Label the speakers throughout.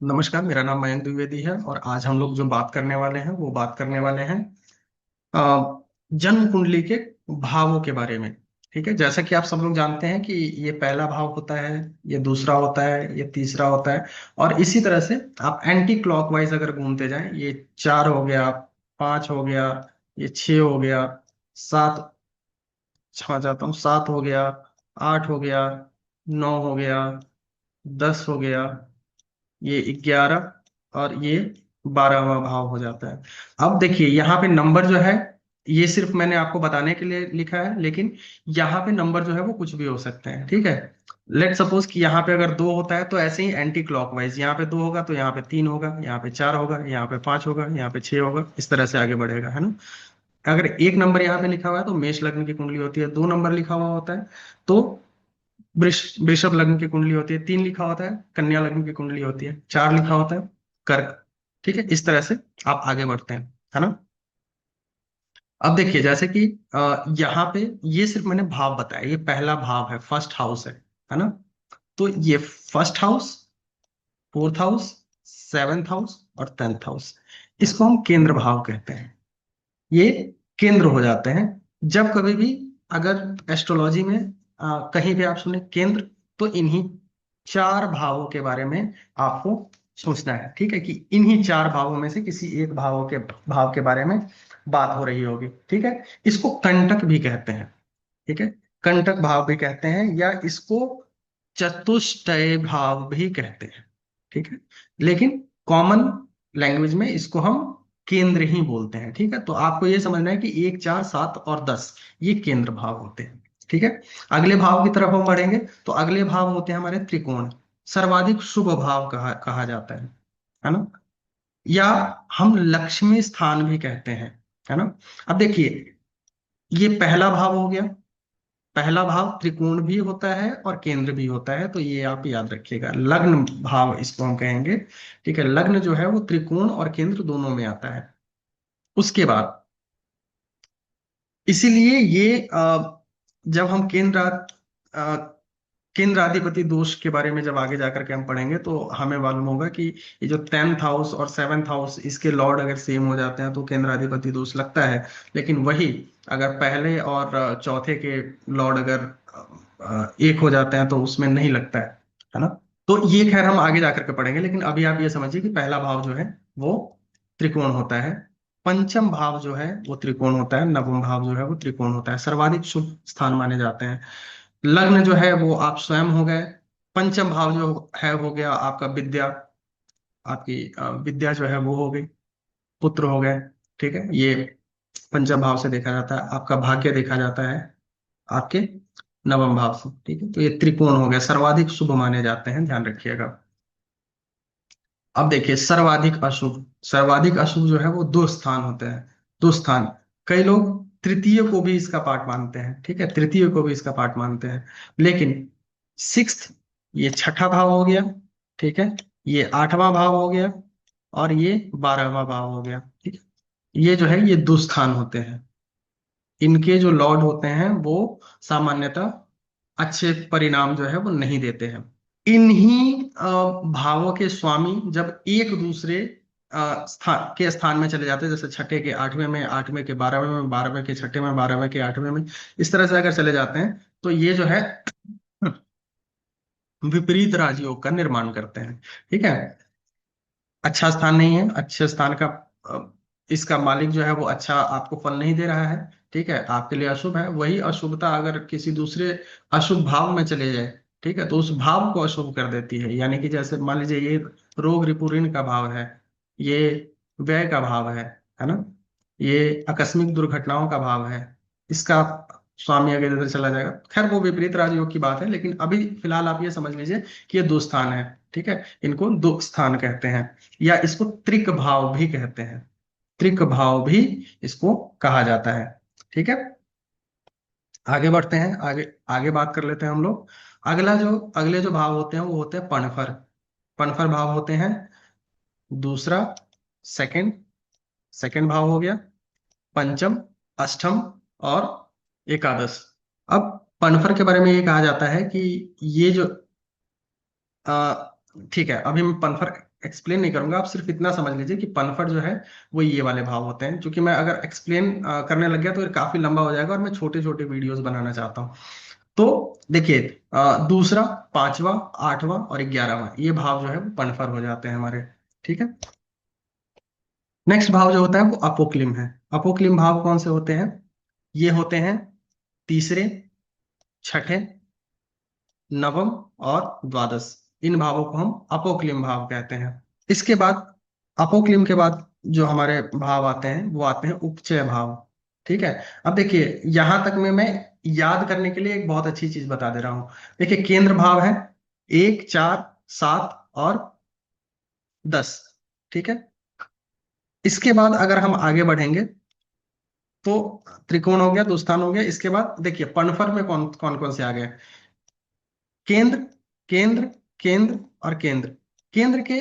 Speaker 1: नमस्कार, मेरा नाम मयंक द्विवेदी है और आज हम लोग जो बात करने वाले हैं वो बात करने वाले हैं अ, जन्म कुंडली के भावों के बारे में। ठीक है, जैसा कि आप सब लोग जानते हैं कि ये पहला भाव होता है, ये दूसरा होता है, ये तीसरा होता है। और इसी तरह से आप एंटी क्लॉकवाइज अगर घूमते जाएं, ये 4 हो गया, 5 हो गया, ये 6 हो गया, 7, क्षमा चाहता हूँ, 7 हो गया, 8 हो गया, 9 हो गया, 10 हो गया, ये 11 और ये 12वां भाव हो जाता है। अब देखिए यहाँ पे नंबर जो है, ये सिर्फ मैंने आपको बताने के लिए लिखा है, लेकिन यहाँ पे नंबर जो है वो कुछ भी हो सकते हैं। ठीक है, लेट सपोज कि यहाँ पे अगर 2 होता है तो ऐसे ही एंटी क्लॉकवाइज, यहाँ पे 2 होगा तो यहाँ पे 3 होगा, यहाँ पे 4 होगा, यहाँ पे 5 होगा, यहाँ पे 6 होगा, इस तरह से आगे बढ़ेगा, है ना। अगर एक नंबर यहाँ पे लिखा हुआ है तो मेष लग्न की कुंडली होती है, 2 नंबर लिखा हुआ होता है तो वृषभ लग्न की कुंडली होती है, 3 लिखा होता है कन्या लग्न की कुंडली होती है, 4 लिखा होता है कर्क। ठीक है, इस तरह से आप आगे बढ़ते हैं, है ना। अब देखिए जैसे कि यहाँ पे ये सिर्फ मैंने भाव बताया, ये पहला भाव है, फर्स्ट हाउस है ना। तो ये first house, fourth house, seventh house और 10th हाउस, इसको हम केंद्र भाव कहते हैं। ये केंद्र हो जाते हैं जब कभी भी, अगर एस्ट्रोलॉजी में कहीं भी आप सुने केंद्र, तो इन्हीं 4 भावों के बारे में आपको सोचना है। ठीक है, कि इन्हीं 4 भावों में से किसी एक भाव के बारे में बात हो रही होगी। ठीक है, इसको कंटक भी कहते हैं। ठीक है, कंटक भाव भी कहते हैं या इसको चतुष्टय भाव भी कहते हैं। ठीक है, लेकिन कॉमन लैंग्वेज में इसको हम केंद्र ही बोलते हैं। ठीक है, तो आपको ये समझना है कि 1, 4, 7 और 10 ये केंद्र भाव होते हैं। ठीक है, अगले भाव की तरफ हम बढ़ेंगे तो अगले भाव होते हैं हमारे त्रिकोण। सर्वाधिक शुभ भाव कहा जाता है ना। या हम लक्ष्मी स्थान भी कहते हैं, है ना। अब देखिए, ये पहला भाव हो गया। पहला भाव त्रिकोण भी होता है और केंद्र भी होता है, तो ये आप याद रखिएगा, लग्न भाव इसको हम कहेंगे। ठीक है, लग्न जो है वो त्रिकोण और केंद्र दोनों में आता है। उसके बाद इसीलिए ये जब हम केंद्राधिपति दोष के बारे में जब आगे जाकर के हम पढ़ेंगे तो हमें मालूम होगा कि ये जो 10th हाउस और 7th हाउस, इसके लॉर्ड अगर सेम हो जाते हैं तो केंद्राधिपति दोष लगता है। लेकिन वही अगर पहले और चौथे के लॉर्ड अगर एक हो जाते हैं तो उसमें नहीं लगता है ना। तो ये खैर हम आगे जाकर के पढ़ेंगे, लेकिन अभी आप ये समझिए कि पहला भाव जो है वो त्रिकोण होता है, पंचम भाव जो है वो त्रिकोण होता है, नवम भाव जो है वो त्रिकोण होता है, सर्वाधिक शुभ स्थान माने जाते हैं। लग्न जो है वो आप स्वयं हो गए। पंचम भाव जो है हो गया आपका विद्या, आपकी विद्या जो है वो हो गई, पुत्र हो गए। ठीक है, ये पंचम भाव से देखा जाता है। आपका भाग्य देखा जाता है आपके नवम भाव से। ठीक है, तो ये त्रिकोण हो गया, सर्वाधिक शुभ माने जाते हैं, ध्यान रखिएगा। अब देखिए सर्वाधिक अशुभ, सर्वाधिक अशुभ जो है वो 2 स्थान होते हैं। 2 स्थान, कई लोग तृतीय को भी इसका पार्ट मानते हैं। ठीक है, तृतीय को भी इसका पार्ट मानते हैं, लेकिन सिक्स्थ, ये छठा भाव हो गया। ठीक है, ये 8वां भाव हो गया और ये 12वां भाव हो गया। ठीक है, ये जो है ये 2 स्थान होते हैं। इनके जो लॉर्ड होते हैं वो सामान्यतः अच्छे परिणाम जो है वो नहीं देते हैं। इन्हीं भावों के स्वामी जब एक दूसरे स्थान में चले जाते हैं, जैसे छठे के 8वें में, 8वें के 12वें में, 12वें के छठे में, 12वें के 8वें में, इस तरह से अगर चले जाते हैं तो ये जो है विपरीत राजयोग का निर्माण करते हैं। ठीक है, अच्छा स्थान नहीं है, अच्छे स्थान का इसका मालिक जो है वो अच्छा आपको फल नहीं दे रहा है। ठीक है, आपके लिए अशुभ है। वही अशुभता अगर किसी दूसरे अशुभ भाव में चले जाए, ठीक है, तो उस भाव को अशुभ कर देती है। यानी कि जैसे मान लीजिए ये रोग रिपु ऋण का भाव है, ये व्यय का भाव है ना, ये आकस्मिक दुर्घटनाओं का भाव है, इसका स्वामी अगर इधर चला जाएगा, खैर वो विपरीत राजयोग की बात है, लेकिन अभी फिलहाल आप ये समझ लीजिए कि ये 2 स्थान है। ठीक है, इनको 2 स्थान कहते हैं, या इसको त्रिक भाव भी कहते हैं। त्रिक भाव भी इसको कहा जाता है। ठीक है, आगे बढ़ते हैं, आगे आगे बात कर लेते हैं हम लोग। अगले जो भाव होते हैं वो होते हैं पणफर। पणफर भाव होते हैं दूसरा, सेकंड, सेकंड भाव हो गया, पंचम, अष्टम और एकादश। अब पनफर के बारे में ये कहा जाता है कि ये जो ठीक है, अभी मैं पनफर एक्सप्लेन नहीं करूंगा, आप सिर्फ इतना समझ लीजिए कि पनफट जो है वो ये वाले भाव होते हैं, क्योंकि मैं अगर एक्सप्लेन करने लग गया तो ये काफी लंबा हो जाएगा और मैं छोटे छोटे वीडियोस बनाना चाहता हूँ। तो देखिए, दूसरा, पांचवा, आठवां और 11वां ये भाव जो है वो पनफर हो जाते हैं हमारे। ठीक है। नेक्स्ट भाव जो होता है वो अपोक्लिम है। अपोक्लिम भाव कौन से होते हैं? ये होते हैं तीसरे, छठे, नवम और द्वादश। इन भावों को हम अपोक्लिम भाव कहते हैं। इसके बाद, अपोक्लिम के बाद जो हमारे भाव आते हैं वो आते हैं उपचय भाव। ठीक है। अब देखिए, यहां तक में मैं याद करने के लिए एक बहुत अच्छी चीज बता दे रहा हूं। देखिए, केंद्र भाव है 1, 4, 7 और 10। ठीक है। इसके बाद अगर हम आगे बढ़ेंगे तो त्रिकोण हो गया, दुस्थान हो गया। इसके बाद देखिए, पनफर में कौन कौन कौन से आ गए? केंद्र, केंद्र, केंद्र और केंद्र। केंद्र के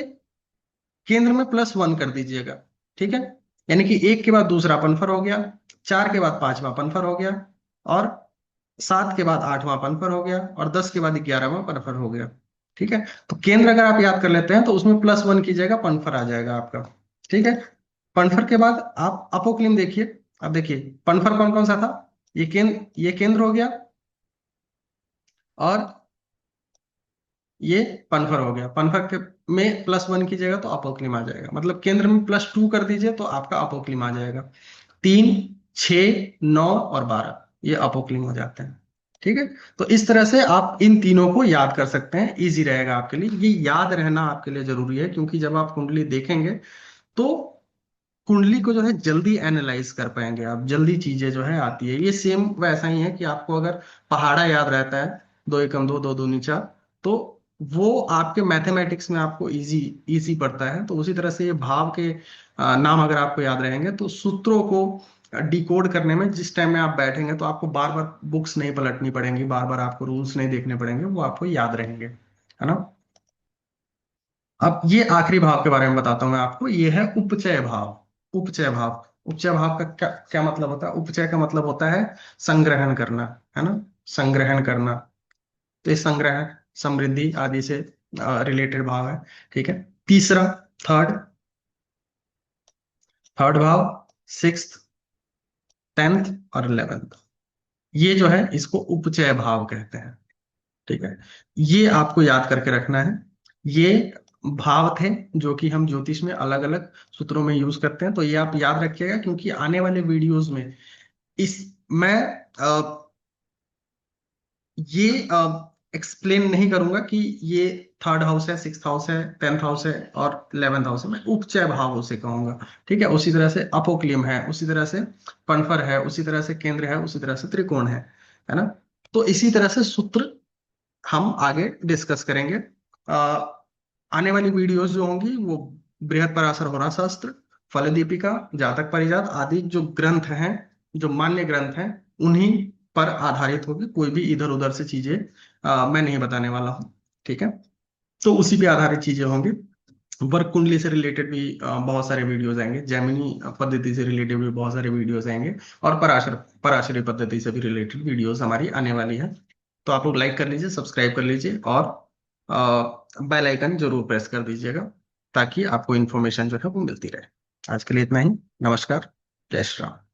Speaker 1: केंद्र में +1 कर दीजिएगा। ठीक है। यानी कि 1 के बाद दूसरा पनफर हो गया, 4 के बाद पांचवा पनफर हो गया, और 7 के बाद आठवां पनफर हो गया, और 10 के बाद 11वां पनफर हो गया। ठीक है। तो केंद्र अगर आप याद कर लेते हैं तो उसमें +1 कीजिएगा, पनफर आ जाएगा आपका। ठीक है। पनफर के बाद आप अपोक्लिम देखिए। अब देखिए, पनफर कौन कौन सा था? ये केंद्र हो गया, और ये पनफर हो गया। पनफर के में +1 कीजिएगा तो अपोक्लिम आ जाएगा, मतलब केंद्र में +2 कर दीजिए तो आपका अपोक्लिम आ जाएगा। 3, 6, 9 और 12 ये अपोक्लिम हो जाते हैं। ठीक है। तो इस तरह से आप इन तीनों को याद कर सकते हैं, इजी रहेगा आपके लिए। ये याद रहना आपके लिए जरूरी है, क्योंकि जब आप कुंडली देखेंगे तो कुंडली को जो है जल्दी एनालाइज कर पाएंगे आप, जल्दी चीजें जो है आती है। ये सेम वैसा ही है कि आपको अगर पहाड़ा याद रहता है, 2 एकम 2, 2 दूनी 4, तो वो आपके मैथमेटिक्स में आपको इजी इजी पड़ता है। तो उसी तरह से ये भाव के नाम अगर आपको याद रहेंगे तो सूत्रों को डिकोड करने में जिस टाइम में आप बैठेंगे तो आपको बार बार बुक्स नहीं पलटनी पड़ेंगी, बार बार आपको रूल्स नहीं देखने पड़ेंगे, वो आपको याद रहेंगे, है ना। अब ये आखिरी भाव के बारे में बताता हूं मैं आपको, ये है उपचय भाव। उपचय भाव, उपचय भाव का क्या क्या मतलब होता है? उपचय का मतलब होता है संग्रहण करना, है ना, संग्रहण करना। तो ये संग्रह, समृद्धि आदि से रिलेटेड भाव है। ठीक है। तीसरा, थर्ड, थर्ड भाव, सिक्स्थ, 10th और 11th, ये जो है इसको उपचय भाव कहते हैं। ठीक है। ये आपको याद करके रखना है। ये भाव थे जो कि हम ज्योतिष में अलग अलग सूत्रों में यूज करते हैं, तो ये आप याद रखिएगा, क्योंकि आने वाले वीडियोस में इस मैं ये एक्सप्लेन नहीं करूंगा कि ये थर्ड हाउस है, सिक्स हाउस है, 10th हाउस है और 11th हाउस है। मैं उपचय भाव उसे कहूंगा। ठीक है। उसी तरह से अपोक्लियम है, उसी तरह से पनफर है, उसी तरह से केंद्र है, उसी तरह से त्रिकोण है ना। तो इसी तरह से सूत्र हम आगे डिस्कस करेंगे। आने वाली वीडियोस जो होंगी वो बृहद पराशर होरा शास्त्र, फलदीपिका, जातक परिजात आदि जो ग्रंथ हैं, जो मान्य ग्रंथ हैं, उन्हीं पर आधारित होगी। कोई भी इधर उधर से चीजें मैं नहीं बताने वाला हूँ। ठीक है। तो उसी पे आधारित चीजें होंगी। वर्क कुंडली से रिलेटेड भी बहुत सारे वीडियोस आएंगे, जैमिनी पद्धति से रिलेटेड भी बहुत सारे वीडियोस आएंगे, और पराशरी पद्धति से भी रिलेटेड वीडियोस हमारी आने वाली है। तो आप लोग लाइक कर लीजिए, सब्सक्राइब कर लीजिए, और बेल आइकन जरूर प्रेस कर दीजिएगा, ताकि आपको इन्फॉर्मेशन जो है वो मिलती रहे। आज के लिए इतना ही। नमस्कार। जय श्री राम।